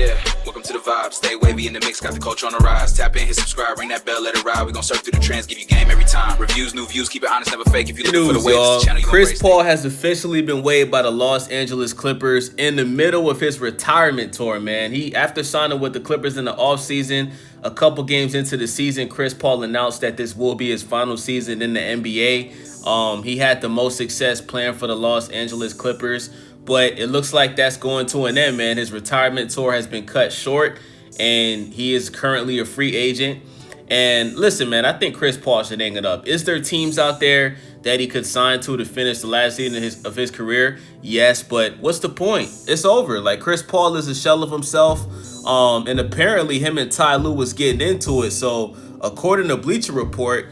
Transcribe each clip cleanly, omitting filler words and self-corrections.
Yeah, welcome to the vibe. Stay wavy in the mix, got the culture on the rise. Tap in, hit subscribe, ring that bell, let it ride. We gon' surf through the trends, give you game every time. Reviews, new views, keep it honest, never fake. If you looking for the waves, it's the channel you Chris Paul has officially been waived by the Los Angeles Clippers in the middle of his retirement tour, man. After signing with the Clippers in the offseason, a couple games into the season, Chris Paul announced that this will be his final season in the NBA. He had the most success playing for the Los Angeles Clippers, but it looks like that's going to an end, man. His retirement tour has been cut short, and he is currently a free agent. And listen, man, I think Chris Paul should hang it up. Is there teams out there that he could sign to finish the last season of his career? Yes, but what's the point? It's over. Like, Chris Paul is a shell of himself, and apparently him and Ty Lue was getting into it. So according to Bleacher Report,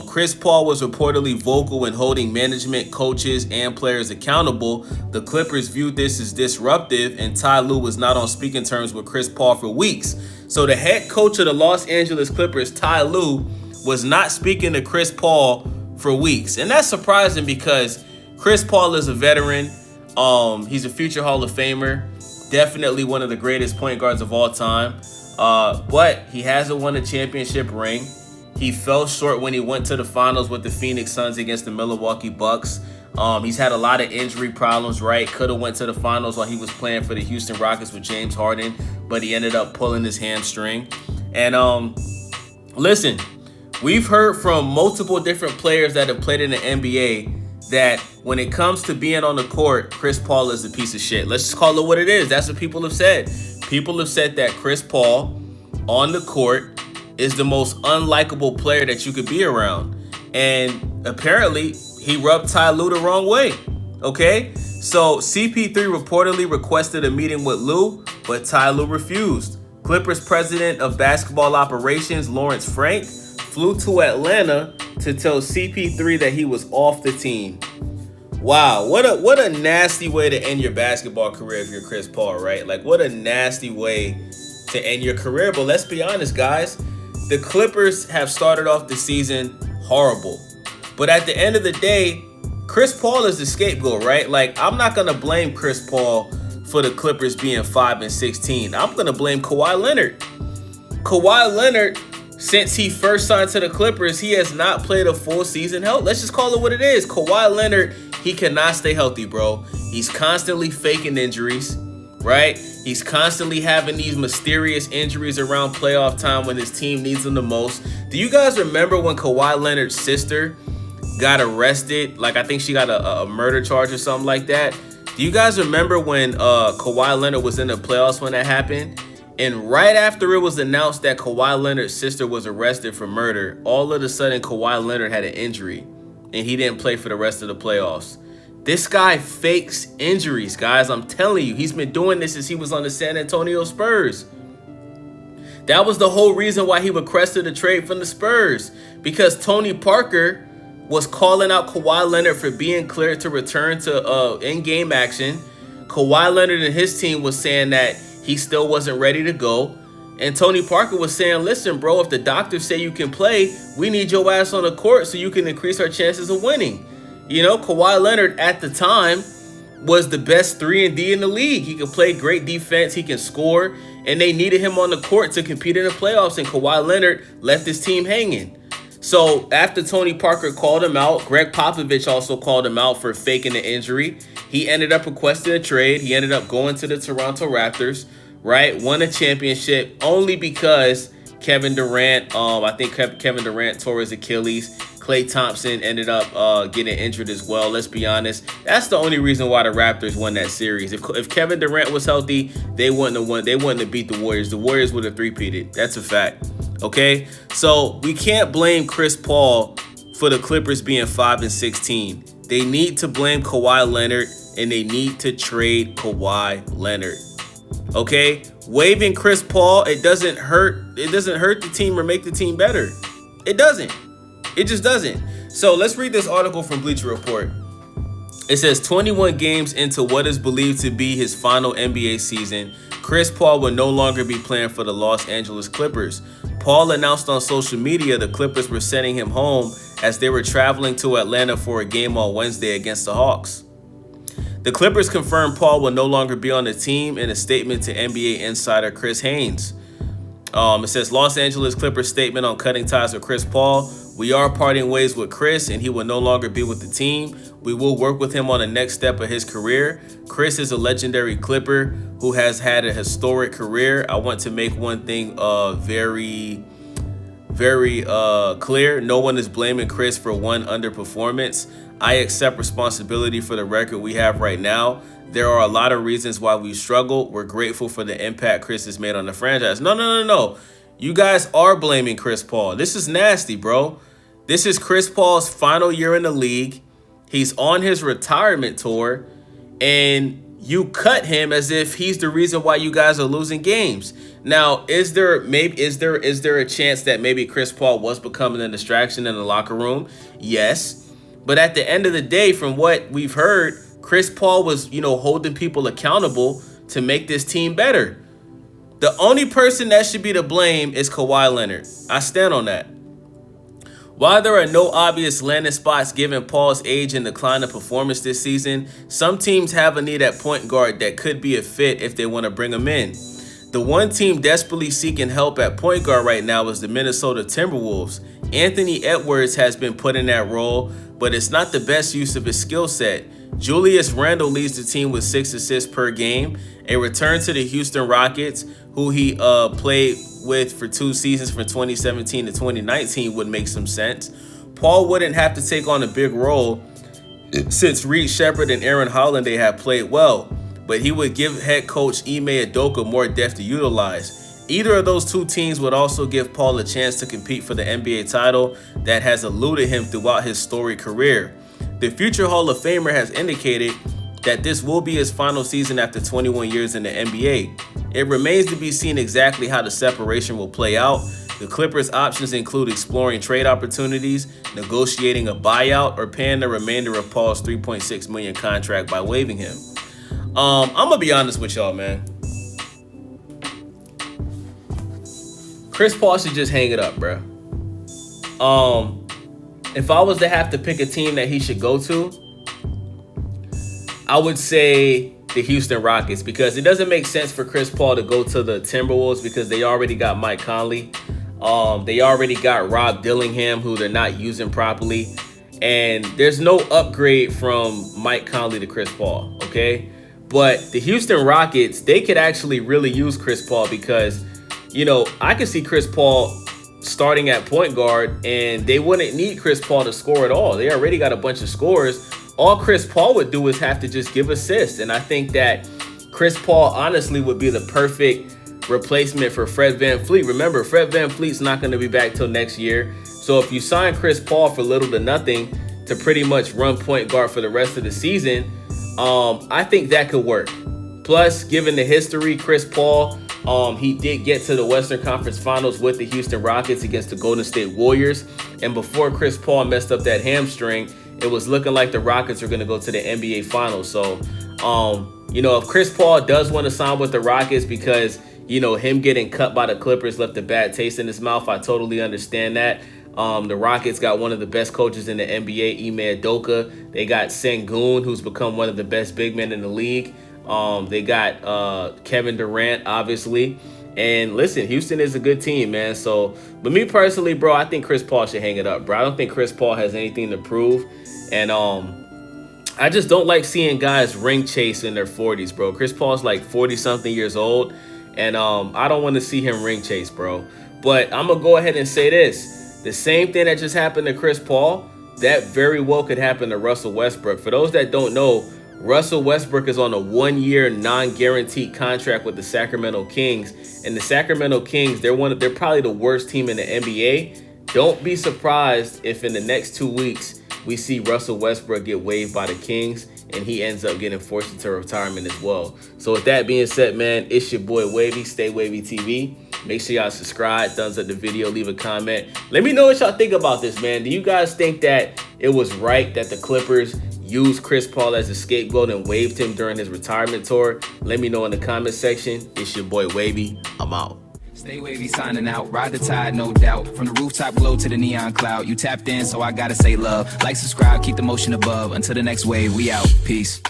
Chris Paul was reportedly vocal in holding management, coaches, and players accountable. The Clippers viewed this as disruptive, and Ty Lue was not on speaking terms with Chris Paul for weeks. So the head coach of the Los Angeles Clippers, Ty Lue, was not speaking to Chris Paul for weeks. And that's surprising because Chris Paul is a veteran. He's a future Hall of Famer. Definitely one of the greatest point guards of all time. But he hasn't won a championship ring. He fell short when he went to the finals with the Phoenix Suns against the Milwaukee Bucks. He's had a lot of injury problems, right? Could have went to the finals while he was playing for the Houston Rockets with James Harden, but he ended up pulling his hamstring. And listen, we've heard from multiple different players that have played in the NBA that when it comes to being on the court, Chris Paul is a piece of shit. Let's just call it what it is. That's what people have said. People have said that Chris Paul on the court is the most unlikable player that you could be around. And apparently, he rubbed Ty Lue the wrong way, okay? So CP3 reportedly requested a meeting with Lue, but Ty Lue refused. Clippers president of basketball operations, Lawrence Frank, flew to Atlanta to tell CP3 that he was off the team. Wow, what a nasty way to end your basketball career if you're Chris Paul, right? Like, what a nasty way to end your career. But let's be honest, guys. The Clippers have started off the season horrible. But at the end of the day, Chris Paul is the scapegoat, right? Like, I'm not going to blame Chris Paul for the Clippers being 5-16. I'm going to blame Kawhi Leonard. Kawhi Leonard, since he first signed to the Clippers, he has not played a full season health. Let's just call it what it is. Kawhi Leonard, he cannot stay healthy, bro. He's constantly faking injuries, right? He's constantly having these mysterious injuries around playoff time when his team needs him the most. Do you guys remember when Kawhi Leonard's sister got arrested? Like, I think she got a murder charge or something like that. Do you guys remember when Kawhi Leonard was in the playoffs when that happened? And right after it was announced that Kawhi Leonard's sister was arrested for murder, all of a sudden Kawhi Leonard had an injury and he didn't play for the rest of the playoffs. This guy fakes injuries, guys. I'm telling you, he's been doing this since he was on the San Antonio Spurs. That was the whole reason why he requested a trade from the Spurs, because Tony Parker was calling out Kawhi Leonard for being cleared to return to in-game action. Kawhi Leonard and his team was saying that he still wasn't ready to go. And Tony Parker was saying, listen, bro, if the doctors say you can play, we need your ass on the court so you can increase our chances of winning. You know, Kawhi Leonard at the time was the best 3-and-D in the league. He could play great defense. He can score. And they needed him on the court to compete in the playoffs. And Kawhi Leonard left his team hanging. So after Tony Parker called him out, Greg Popovich also called him out for faking the injury. He ended up requesting a trade. He ended up going to the Toronto Raptors, right? Won a championship only because Kevin Durant, I think Kevin Durant tore his Achilles. Klay Thompson ended up getting injured as well. Let's be honest. That's the only reason why the Raptors won that series. If Kevin Durant was healthy, they wouldn't have won. They wouldn't have beat the Warriors. The Warriors would have three-peated. That's a fact. Okay? So we can't blame Chris Paul for the Clippers being 5-16. They need to blame Kawhi Leonard, and they need to trade Kawhi Leonard. Okay? Waiving Chris Paul, it doesn't hurt the team or make the team better. It doesn't. It just doesn't. So let's read this article from Bleacher Report. It says 21 games into what is believed to be his final NBA season, Chris Paul will no longer be playing for the Los Angeles Clippers. Paul announced on social media the Clippers were sending him home as they were traveling to Atlanta for a game on Wednesday against the Hawks. The Clippers confirmed Paul will no longer be on the team in a statement to NBA insider Chris Haynes. It says, Los Angeles Clippers statement on cutting ties with Chris Paul. We are parting ways with Chris, and he will no longer be with the team. We will work with him on the next step of his career. Chris is a legendary Clipper who has had a historic career. I want to make one thing very clear. No one is blaming Chris for one underperformance. I accept responsibility for the record we have right now. There are a lot of reasons why we struggle. We're grateful for the impact Chris has made on the franchise. No. You guys are blaming Chris Paul. This is nasty, bro. This is Chris Paul's final year in the league. He's on his retirement tour, and you cut him as if he's the reason why you guys are losing games. Now, is there a chance that maybe Chris Paul was becoming a distraction in the locker room? Yes. But at the end of the day, from what we've heard, Chris Paul was, holding people accountable to make this team better. The only person that should be to blame is Kawhi Leonard. I stand on that. While there are no obvious landing spots given Paul's age and decline of performance this season, some teams have a need at point guard that could be a fit if they want to bring him in. The one team desperately seeking help at point guard right now is the Minnesota Timberwolves. Anthony Edwards has been put in that role, but it's not the best use of his skill set. Julius Randle leads the team with 6 assists per game. A return to the Houston Rockets, who he played with for 2 seasons from 2017 to 2019, would make some sense. Paul wouldn't have to take on a big role since Reed Shepherd and Aaron Holiday have played well, but he would give head coach Ime Udoka more depth to utilize. Either of those two teams would also give Paul a chance to compete for the NBA title that has eluded him throughout his storied career. The future Hall of Famer has indicated that this will be his final season after 21 years in the NBA. It remains to be seen exactly how the separation will play out. The Clippers' options include exploring trade opportunities, negotiating a buyout, or paying the remainder of Paul's $3.6 million contract by waiving him. I'm gonna be honest with y'all, man. Chris Paul should just hang it up, bro. If I was to have to pick a team that he should go to, I would say the Houston Rockets, because it doesn't make sense for Chris Paul to go to the Timberwolves because they already got Mike Conley. They already got Rob Dillingham, who they're not using properly. And there's no upgrade from Mike Conley to Chris Paul, okay? But the Houston Rockets, they could actually really use Chris Paul because, I could see Chris Paul starting at point guard, and they wouldn't need Chris Paul to score at all. They already got a bunch of scores. All Chris Paul would do is have to just give assists. And I think that Chris Paul honestly would be the perfect replacement for Fred VanVleet. Remember, Fred VanVleet's not going to be back till next year. So if you sign Chris Paul for little to nothing to pretty much run point guard for the rest of the season, I think that could work. Plus, given the history, Chris Paul, he did get to the Western Conference Finals with the Houston Rockets against the Golden State Warriors. And before Chris Paul messed up that hamstring, it was looking like the Rockets are going to go to the NBA Finals. So, if Chris Paul does want to sign with the Rockets because, him getting cut by the Clippers left a bad taste in his mouth, I totally understand that. The Rockets got one of the best coaches in the NBA, Ime Udoka. They got Sengun, who's become one of the best big men in the league. They got Kevin Durant, obviously. And listen, Houston is a good team, man. So, but me personally, bro, I think Chris Paul should hang it up, bro. I don't think Chris Paul has anything to prove. And I just don't like seeing guys ring chase in their 40s, bro. Chris Paul's like 40-something years old. And I don't want to see him ring chase, bro. But I'm going to go ahead and say this. The same thing that just happened to Chris Paul, that very well could happen to Russell Westbrook. For those that don't know, Russell Westbrook is on a 1-year non-guaranteed contract with the Sacramento Kings. And the Sacramento Kings, they're probably the worst team in the NBA. Don't be surprised if in the next 2 weeks we see Russell Westbrook get waived by the Kings and he ends up getting forced into retirement as well. So with that being said, man, it's your boy Wavy, StayWavyTV. Make sure y'all subscribe, thumbs up the video, leave a comment. Let me know what y'all think about this, man. Do you guys think that it was right that the Clippers used Chris Paul as a scapegoat and waived him during his retirement tour? Let me know in the comment section. It's your boy Wavy. I'm out. Stay wavy, signing out. Ride the tide, no doubt. From the rooftop glow to the neon cloud. You tapped in, so I gotta say love. Like, subscribe, keep the motion above. Until the next wave, we out. Peace.